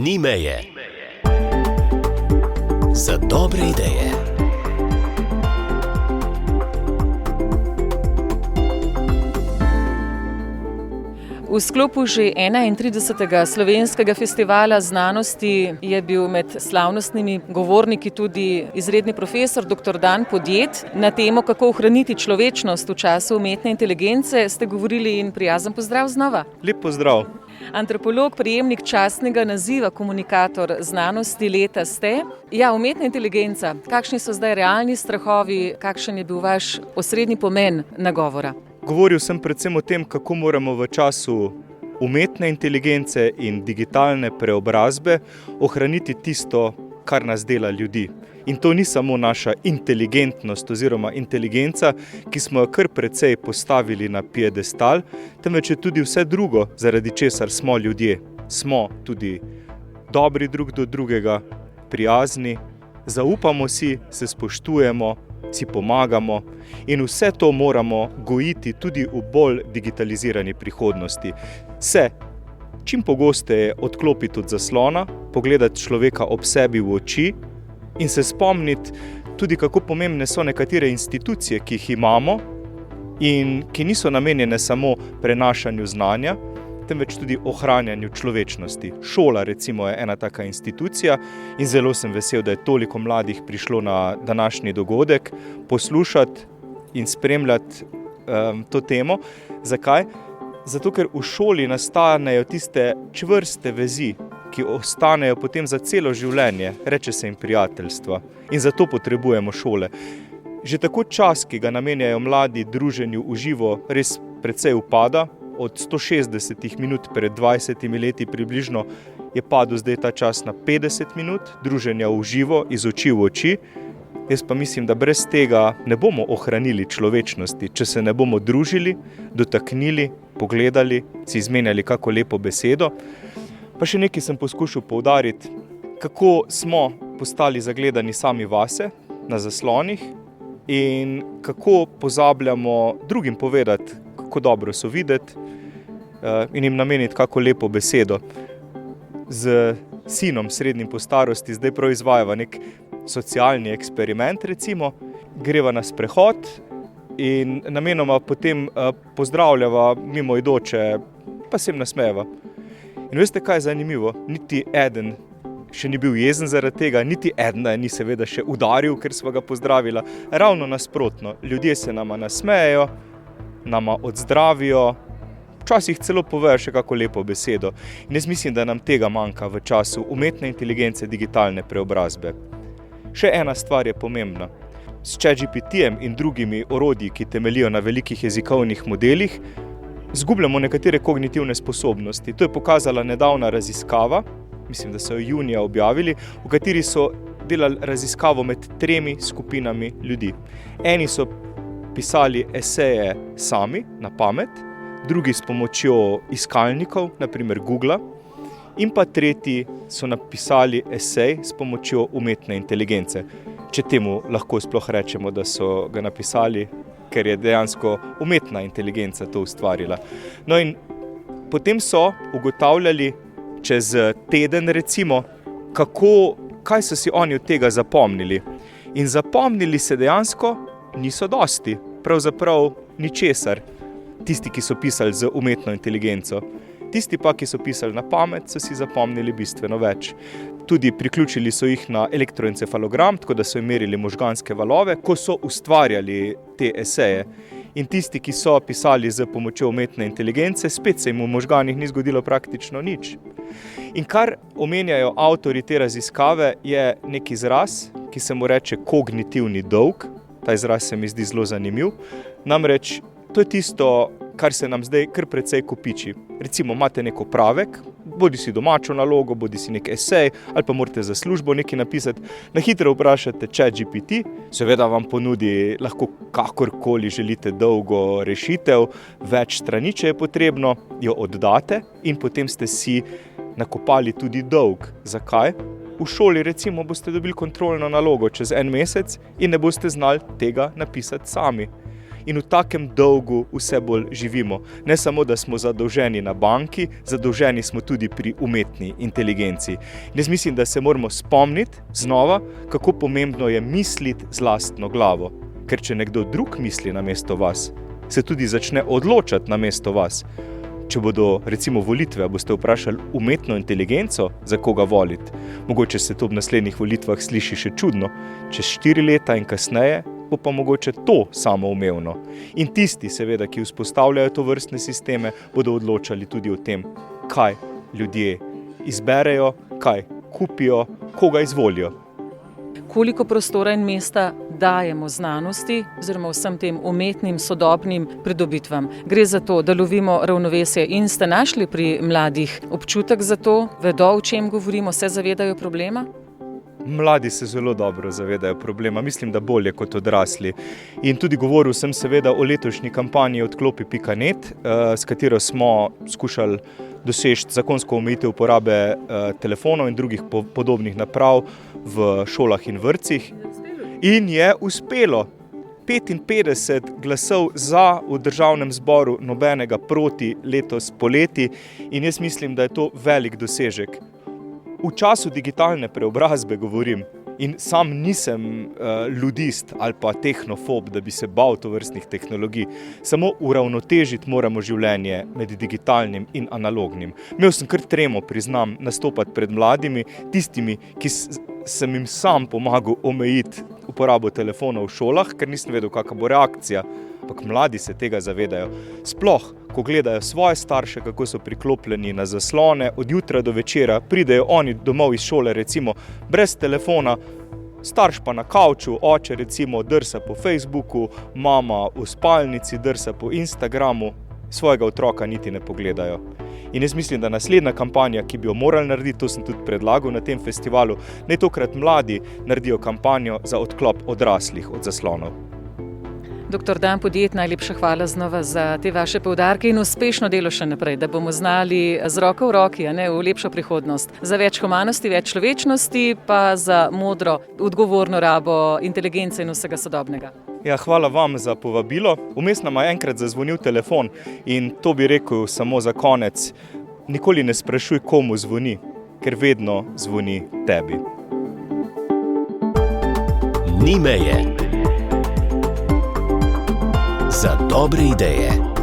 Ni meje. Za dobre ideje. V sklopu že 31. slovenskega festivala znanosti je bil med slavnostnimi govorniki tudi izredni profesor dr. Dan Podjed. Na temo, kako ohraniti človečnost v času umetne inteligence, ste govorili in prijazen pozdrav znova. Lep pozdrav. Antropolog, prejemnik častnega naziva komunikator znanosti leta ste. Ja, umetna inteligenca. Kakšni so zdaj realni strahovi, kakšen je bil vaš osrednji pomen nagovora? Govoril sem predvsem o tem, kako moramo v času umetne inteligence in digitalne preobrazbe ohraniti tisto, kar nas dela ljudi. In to ni samo naša inteligentnost oziroma inteligenca, ki smo jo kar precej postavili na piedestal, temveč je tudi vse drugo, zaradi česar smo ljudje. Smo tudi dobri drug do drugega, prijazni, zaupamo si, se spoštujemo, si pomagamo in vse to moramo gojiti tudi v bolj digitalizirani prihodnosti. Se čim pogosteje odklopiti od zaslona, pogledati človeka ob sebi v oči in se spomniti tudi, kako pomembne so nekatere institucije, ki jih imamo in ki niso namenjene samo prenašanju znanja, temveč tudi ohranjanju človečnosti. Šola recimo je ena taka institucija in zelo sem vesel, da je toliko mladih prišlo na današnji dogodek poslušati in spremljati to temo. Zakaj? Zato, ker v šoli nastanejo tiste čvrste vezi, ki ostanejo potem za celo življenje, reče se jim prijateljstva. In zato potrebujemo šole. Že tako čas, ki ga namenjajo mladi druženju v živo, res precej upada. Od 160 minut pred 20 leti približno je padel zdaj ta čas na 50 minut druženja v živo, iz oči v oči. Jaz pa mislim, da brez tega ne bomo ohranili človečnosti, če se ne bomo družili, dotaknili, pogledali, si izmenjali kako lepo besedo. Pa še nekaj sem poskušal poudariti, kako smo postali zagledani sami vase na zaslonih in kako pozabljamo drugim povedati, kako dobro so videti in jim nameniti kako lepo besedo. Z sinom srednjim po starosti zdaj prav izvajava nek socialni eksperiment, recimo, greva na sprehod in namenoma potem pozdravljava mimoidoče, pa se jim nasmejeva. In veste, kaj je zanimivo? Niti eden še ni bil jezen zaradi tega, niti eden ni seveda še udaril, ker sva ga pozdravila. Ravno nasprotno, ljudje se nama nasmejejo, nama odzdravijo, včasih celo povejo še kako lepo besedo. In jaz mislim, da nam tega manjka v času umetne inteligence, digitalne preobrazbe. Še ena stvar je pomembna. S ChatGPT-jem in drugimi orodji, ki temeljijo na velikih jezikovnih modelih, zgubljamo nekatere kognitivne sposobnosti. To je pokazala nedavna raziskava, mislim, da so jo junija objavili, v kateri so delali raziskavo med 3 skupinami ljudi. Eni so pisali eseje sami, na pamet, drugi s pomočjo iskalnikov, naprimer Googla, in pa tretji so napisali esej s pomočjo umetne inteligence. Če temu lahko sploh rečemo, da so ga napisali, ker je dejansko umetna inteligenca to ustvarila. No in potem so ugotavljali čez teden recimo, kaj so si oni od tega zapomnili. In zapomnili se dejansko niso dosti, pravzaprav ničesar, tisti, ki so pisali z umetno inteligenco. Tisti pa, ki so pisali na pamet, so si zapomnili bistveno več. Tudi priključili so jih na elektroencefalogram, tako da so merili možganske valove, ko so ustvarjali te eseje. In tisti, ki so pisali z pomočjo umetne inteligence, spet se jim v možganih ni zgodilo praktično nič. In kar omenjajo avtorji te raziskave, je nek izraz, ki se mu reče kognitivni dolg. Ta izraz se mi zdi zelo zanimiv. Namreč, to je tisto, kar se nam zdaj kar precej kopiči. Recimo, imate nek opravek, bodi si domačo nalogo, bodi si nek esej, ali pa morate za službo nekaj napisati. Na hitro vprašate ChatGPT, seveda vam ponudi lahko kakorkoli želite dolgo rešitev, več strani, če je potrebno, jo oddate in potem ste si nakopali tudi dolg. Zakaj? V šoli recimo boste dobili kontrolno nalogo čez 1 mesec in ne boste znali tega napisati sami. in v takem dolgu vse bolj živimo. Ne samo, da smo zadolženi na banki, zadolženi smo tudi pri umetni inteligenci. In jaz mislim, da se moramo spomniti znova, kako pomembno je misliti z lastno glavo. Ker če nekdo drug misli namesto vas, se tudi začne odločati namesto vas. Če bodo recimo volitve, boste vprašali umetno inteligenco, za koga voliti. Mogoče se to v naslednjih volitvah sliši še čudno, čez 4 leta in kasneje bo pa mogoče to samoumevno. In tisti, seveda, ki vzpostavljajo to vrstne sisteme, bodo odločali tudi o tem, kaj ljudje izberejo, kaj kupijo, koga izvolijo. Koliko prostora in mesta dajemo znanosti oziroma vsem tem umetnim, sodobnim pridobitvam. Gre za to, da lovimo ravnovesje in ste našli pri mladih občutek za to, vedo, o čem govorimo, se zavedajo problema? Mladi se zelo dobro zavedajo problema, mislim, da bolje kot odrasli. In tudi govoril sem seveda o letošnji kampanji Odklopi.net, s katero smo skušali doseči zakonsko omejitev uporabe telefonov in drugih podobnih naprav v šolah in vrtcih. In je uspelo. 55 glasov za v državnem zboru, nobenega proti letos poleti. In jaz mislim, da je to velik dosežek. V času digitalne preobrazbe govorim in sam nisem ludist ali pa tehnofob, da bi se bal tovrstnih tehnologij. Samo uravnotežiti moramo življenje med digitalnim in analognim. Imel sem kar tremo, priznam, nastopati pred mladimi, tistimi, ki sem jim sam pomagal omejiti uporabo telefonov v šolah, ker nisem vedel, kakšna bo reakcija. Ampak mladi se tega zavedajo. Sploh, ko gledajo svoje starše, kako so priklopljeni na zaslone, od jutra do večera, pridejo oni domov iz šole, recimo, brez telefona, starš pa na kavču, oče recimo drsa po Facebooku, mama v spalnici drsa po Instagramu, svojega otroka niti ne pogledajo. In jaz mislim, da naslednja kampanja, ki bi jo morali narediti, to sem tudi predlagal na tem festivalu, naj tokrat mladi naredijo kampanjo za odklop odraslih od zaslonov. Dr. Dan Podjed, najlepša hvala znova za te vaše poudarke in uspešno delo še naprej, da bomo znali z roko v roki, v lepšo prihodnost. Za več humanosti, več človečnosti, pa za modro, odgovorno rabo inteligence in vsega sodobnega. Ja, hvala vam za povabilo. Vmes nam je enkrat zazvonil telefon in to bi rekel samo za konec. Nikoli ne sprašuj, komu zvoni, ker vedno zvoni tebi. Ni meje. Za dobre ideje.